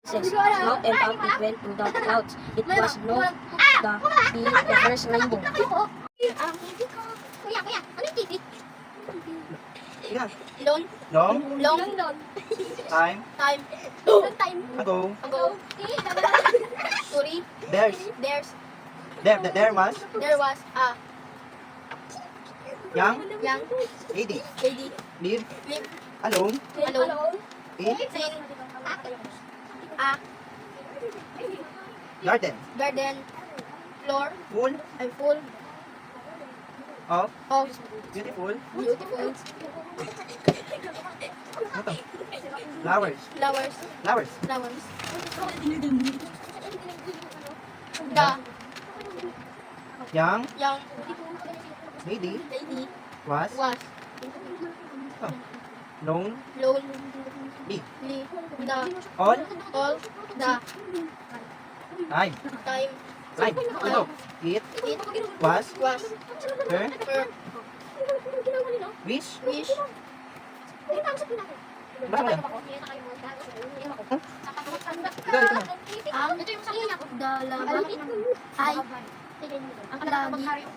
Says, out and out it went to the clouds. It was no the first rainbow. Kuya, ano yung titik? Yan. Long. Long Time. time Time. ago, Sorry. there's there was There was a young young lady lady live live alone alone in in a garden garden floor full and full of of beautiful beautiful ano to? flowers. flowers. The Young young lady lady was was lonely lonely the all all the time. time. Ano? It was Was her her wish. wish Basta mo yan. ang dalawa ay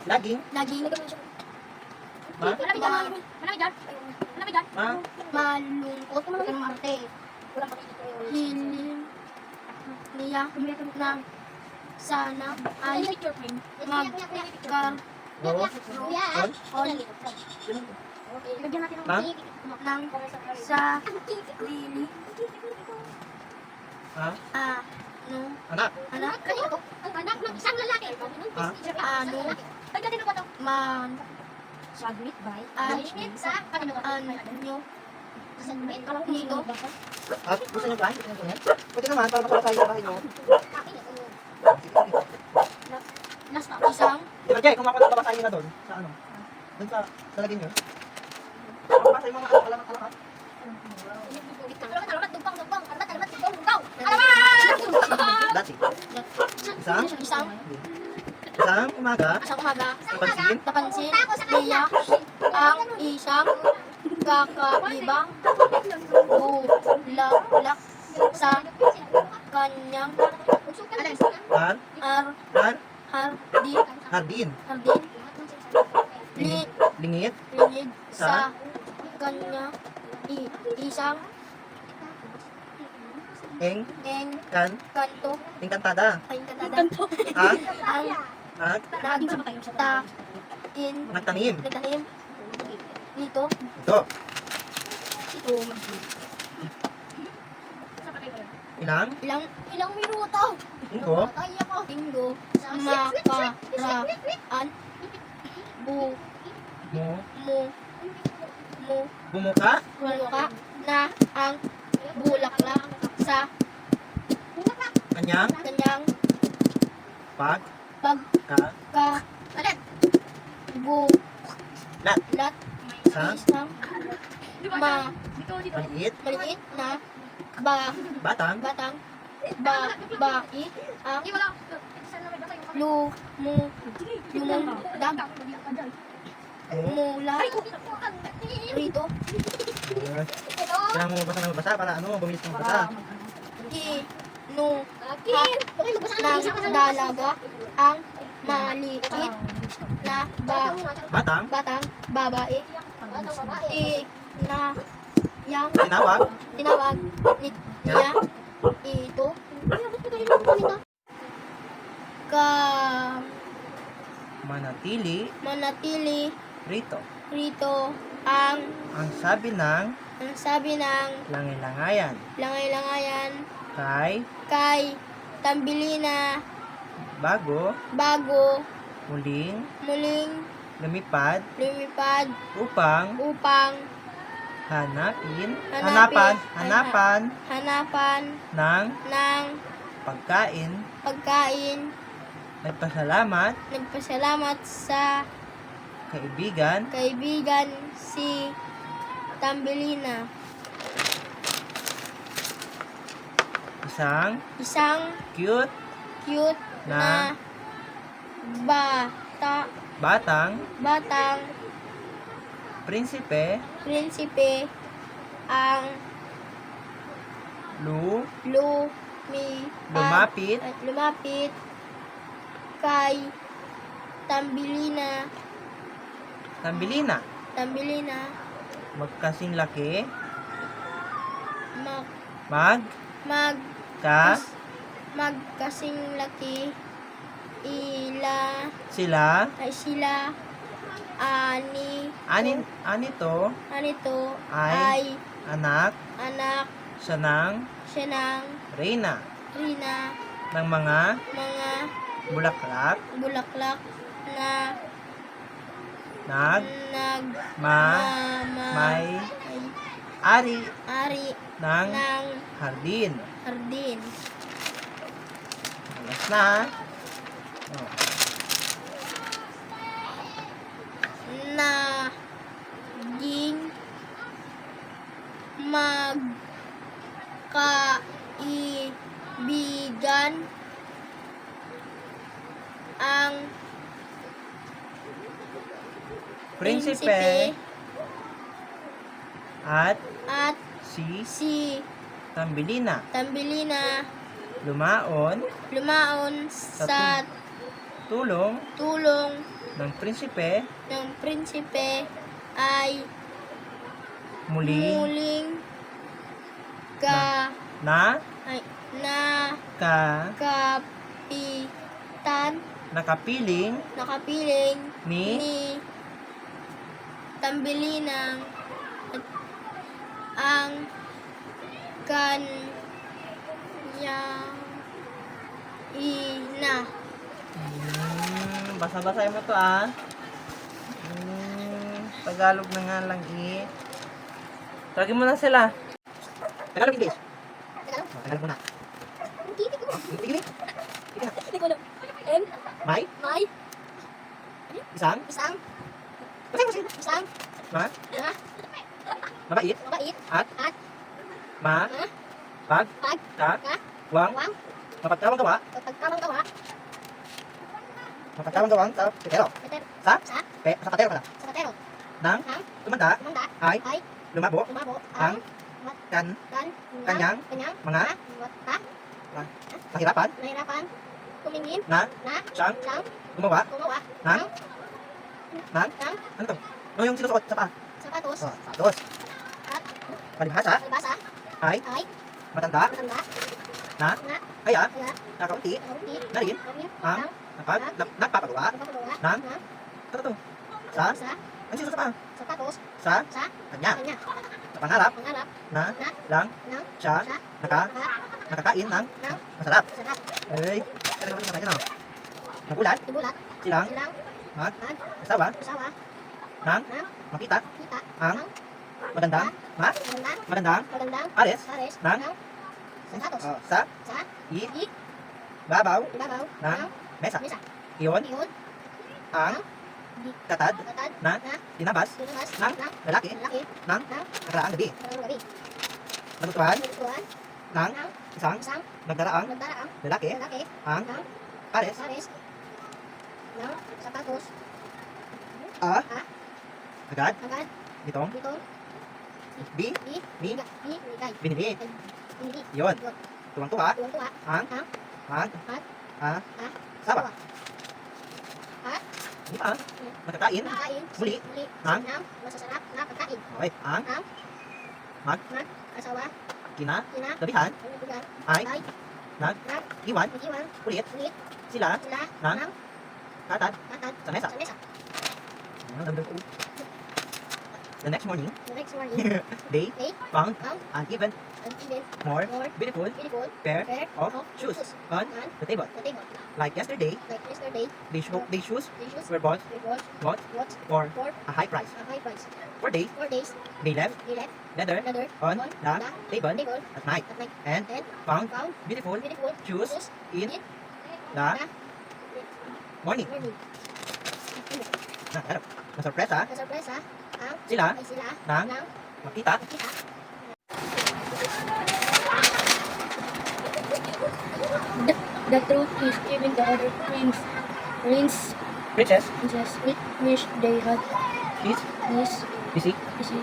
Laging laging ma malungkot hiling niya na sana ay magkaroon on ng sarili ano anak anak ng isang lalaki ano man Submit by ay anyo nito at gusto niyo ba? Pwede naman para makala tayo sa bahay niyo. isang Diba Jay, kung mapapasahin niyo na doon sa ano? Doon sa lagin niyo. Mapapasa yung mga alamat. Dati. Isang umaga, napansin niya ang isang kakaibang bulaklak sa kanyang hardin, lingit, lingid sa kanya isang kanto engkantada, ang nagtanim, nagtanim nito ito, ilang minuto linggo makaraan bumuka na ang bulaklak sa kanyang kanyang pagkalat bulat sa isang maliit maliit na batang babae ang lumudag mula rito kailangan mo magbasa para bumilis ng basa. Ng dalaga ang maliit na Batang babae tinawag niya ito manatili rito ang sabi ng langayan kay Tambelina bago muling lumipad upang hanapan ng pagkain. Nagpasalamat sa kaibigan si Tambelina. Isang cute na batang prinsipe ang lumapit kay Tambilina Magkasing laki. mag Mag. Ka. magkasing laki Sila. sila Anito. ay Anak. Siya ng Reyna. Ng mga mga bulaklak. na May ari ari ng ng hardin. hardin. Alas na. Oh. Naging magkaibigan ang Prinsipe at at si si Tambilina lumaon sa tulong tulong ng prinsipe ng prinsipe ay muling na kapitan nakapiling ni Tambilinang ang kanyang ina. Basa-basahin mo to Tagalog na nga lang Tawagin mo na sila. Tagalog English. Tagalog muna. Tigil. Hindi ko alam. May May. isang Isang. ma Na. mabait Mabait. at At. ma Ma. pag Pag. ka Ka. wang Wang. mapagkawang gawa Pagkawang gawa. mapagkawang gawang sa petero Peter. sa Sa. patero pala Sa katero. nang Ang. tumanda Manda. ay Ay. lumabo Lumabo. ang kanyang mga mata. mahirapan Nahirapan. Tumingin. na Na. siyang Siyang. gumawa Gumawa. ng Ng. ano to? No, yung sinusuot sa paa. Sapatos. Sapatos. At. Palibhasa Albasa. ay Ay. matanda Matanda. na Na. kaya Kaya. nakaunti Kaunti. na rin ang nagpapagawa Napapagawa. ng ano to? Sa Sa. ang sinusuot sa paa. Sapatos. Sa Sa. kanya. Kanya. Sa pangarap Pangarap. na Na. lang Ng. siya Sa. naka Naka. nakakain ng Ng. masarap. Sarap. Ay, talaga naman tayo no. Nagulat Ibulat. silang Silang. mag-asawa Asawa. nang Ng. makita Kita. ang Ng. magandang Magandang. pares Pares. ng Sapatos. sa Sa. babaw Ibabaw. ng mesa. Mesa. Iyon Iyon. ang katad Katad. na tinabas Tinabas. ng lalaki Lalaki. ng Ng. nakaraang gabi. Karang gabi. Nagustuhan Nagtuan. ng Ng. isang Isang. nagdaraang Nagdaraang. lalaki Lalaki. ang Ng. pares Pares. Ng. Sapatos. agad Agad. nitong Dito. bi ni Bigay. binili. Hindi. Yun. Tuwang-tuwa Tuwang-tuwa. ang Ang. mag At. sawa. At. Di ba? Magkakain Kain. Muli. Ng. Masasarap na pagkain. okay, ang Ang. Mag. Asawa. kina Kina. gabihan Pagbibigan. ay Ay. nag-iwan Nag-iwan. ulit Ulit. sila Sila. Ng. Ng. katad Katad. sa mesa. Sa mesa. The next morning, The next morning. they They. found Found. an even An even more more beautiful beautiful pair pair of shoes on on the table. the table. Like yesterday, Like yesterday, they shoes the shoes were bought were bought bought for for a high price. a high price. 4 days, 4 days, they left they left leather leather on on the table table at night at night and and found found beautiful beautiful shoes shoes in in the the morning. morning. Na-surpresa Sa sorpresa, ang sila ay sila ng ng makita kita. The truth is, even the other princes princess wish they had is this busy easy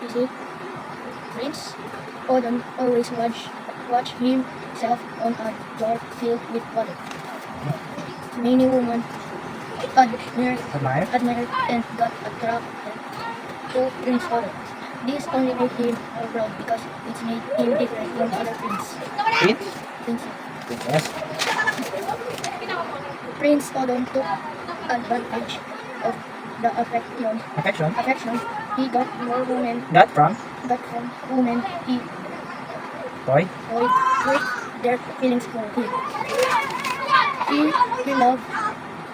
busy prince always watch watched himself on a door filled with water. Many women admired and got attracted to Prince Otto. This only made him proud because it made him different from other princes. Yes. Prince Otto took advantage of the affection he got more women That from? from women he Boy? hurt their feelings for him. He loved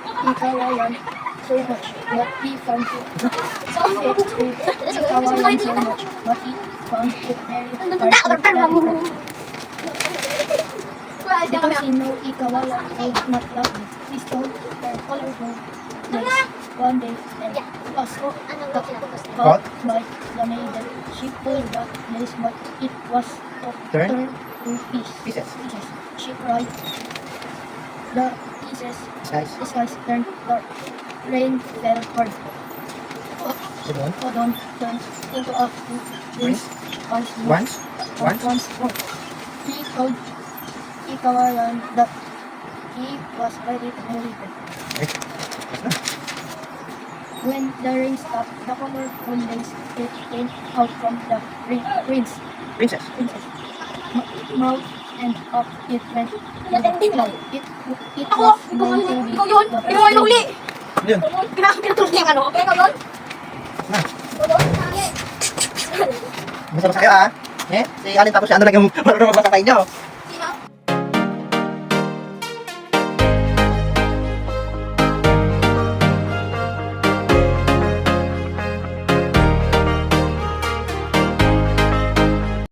Ikawayan so much, but he found it Ikawayan so much, but he found it very hard to love her. Because he knew Ikawayan would not love him, he stole her colorful dress one day and was caught by the maiden. She pulled the lace, but it was turned to pieces. She cried. The pieces skies turned dark. Rain fell hard. Odon turned into a prince once more. He told Ikawayan that he was ready to marry her. When the rain stopped, the colorful lace came out from the Princess. mouth and up it went. It was going to be Ikaw yun! Ikaw yung huli! Yun. Pinatulog niya yung ano. Ikaw yun! Masarap sa kayo, ah. Si Alin tapos si ano lang yung marunong magbasa sa inyo.